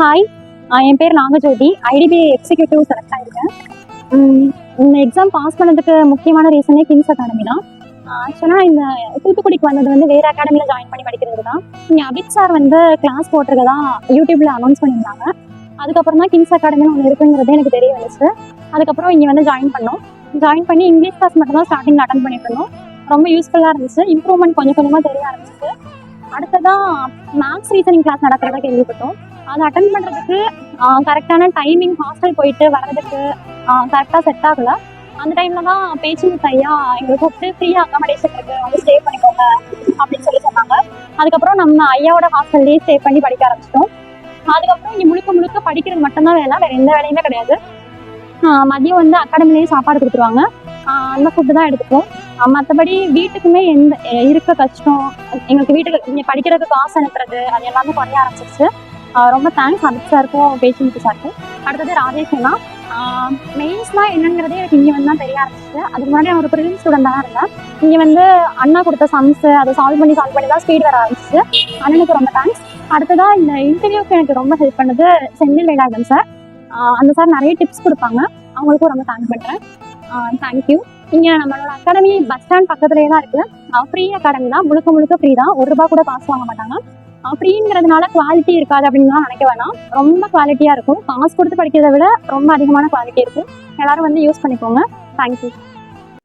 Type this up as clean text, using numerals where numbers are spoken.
Hi, என் பேர் Nagajothi. IDBI executive select ஆகிருக்கேன். இந்த எக்ஸாம் பாஸ் பண்ணதுக்கு முக்கியமான ரீசனே கிங்ஸ் அகாடமி தான். ஆக்சுவலாக இந்த தூத்துக்குடிக்கு வந்தது வந்து வேறு அகாடமியில் ஜாயின் பண்ணி படிக்கிறது தான். இங்கே அபித் சார் வந்து கிளாஸ் போட்டிருக்கதா யூடியூப்பில் அனௌன்ஸ் பண்ணியிருந்தாங்க. அதுக்கப்புறம் தான் கிங்ஸ் அகாடமின்னு ஒன்று இருக்குங்கிறது எனக்கு தெரிய வந்துச்சு. அதுக்கப்புறம் இங்கே வந்து ஜாயின் பண்ணோம். ஜாயின் பண்ணி இங்கிலீஷ் கிளாஸ் மட்டும் தான் ஸ்டார்டிங் அட்டன் பண்ணிட்டு இருந்தோம். ரொம்ப யூஸ்ஃபுல்லாக இருந்துச்சு. இம்ப்ரூவ்மெண்ட் கொஞ்சம் கொஞ்சமாக தெரிய ஆரம்பிச்சிச்சு. அடுத்ததான் மேக்ஸ் ரீசனிங் கிளாஸ் நடக்கிறதா கேள்விப்பட்டோம். அதை அட்டன் பண்ணுறதுக்கு கரெக்டான டைமிங் ஹாஸ்டல் போயிட்டு வர்றதுக்கு கரெக்டாக செட் ஆகலை. அந்த டைமில் தான் பேச்சு ஐயா எங்களுக்கு கூப்பிட்டு ஃப்ரீயாக அக்காமடேஷன் இருக்குது, வந்து ஸ்டே பண்ணிக்கோங்க அப்படின்னு சொன்னாங்க. அதுக்கப்புறம் நம்ம ஐயாவோட ஹாஸ்டல்லேயே ஸ்டே பண்ணி படிக்க ஆரம்பிச்சிட்டோம். அதுக்கப்புறம் இங்கே முழுக்க முழுக்க படிக்கிறது மட்டும்தான் வேலை, வேறு எந்த வேலையுமே கிடையாது. மதியம் வந்து அகாடமிலேயே சாப்பாடு கொடுத்துருவாங்க. அந்த ஃபுட்டு தான் எடுத்துப்போம். மற்றபடி வீட்டுக்குமே எந்த இருக்க கஷ்டம், எங்களுக்கு வீட்டுக்கு இங்கே படிக்கிறதுக்கு காசு அனுப்புறது அது எல்லாமே குறைய ஆரம்பிச்சிருச்சு. ரொம்ப தேங்க்ஸ் அபித் சாருக்கும் பேஷண்ட் சாருக்கும். அடுத்தது ராஜேஷ்னா மெயின்ஸ்லாம் என்னங்கிறதே எனக்கு இங்கே வந்து தான் தெரிய ஆரம்பிச்சிச்சு. அதுக்கு முன்னாடி நான் ஒரு ப்ரிலிம் ஸ்டூடெண்ட் தான் இருந்தேன். இங்கே வந்து அண்ணா கொடுத்த சம்ஸு அதை சால்வ் பண்ணி தான் ஸ்பீட் வர ஆரம்பிச்சிச்சு. அண்ணனுக்கு ரொம்ப தேங்க்ஸ். அடுத்ததாக இந்த இன்டர்வியூக்கு எனக்கு ரொம்ப ஹெல்ப் பண்ணது செந்தில் வேலாயுதம் சார். அந்த சார் நிறைய டிப்ஸ் கொடுப்பாங்க, அவங்களுக்கும் ரொம்ப தேங்க் பண்ணுறேன். தேங்க்யூ. இங்கே நம்மளோட அகாடமி பஸ் ஸ்டாண்ட் பக்கத்துலேயே தான் இருக்குது. ஃப்ரீ அகாடமி தான், முழுக்க முழுக்க ஃப்ரீ தான். ₹1 கூட காசு வாங்க மாட்டாங்க. ஃப்ரீங்கிறதுனால குவாலிட்டி இருக்காது அப்படின்னு நினைக்க வேணாம். ரொம்ப குவாலிட்டியாக இருக்கும். காசு கொடுத்து படிக்கிறத விட ரொம்ப அதிகமான குவாலிட்டி இருக்கும். எல்லாரும் வந்து யூஸ் பண்ணிக்கோங்க. தேங்க்யூ.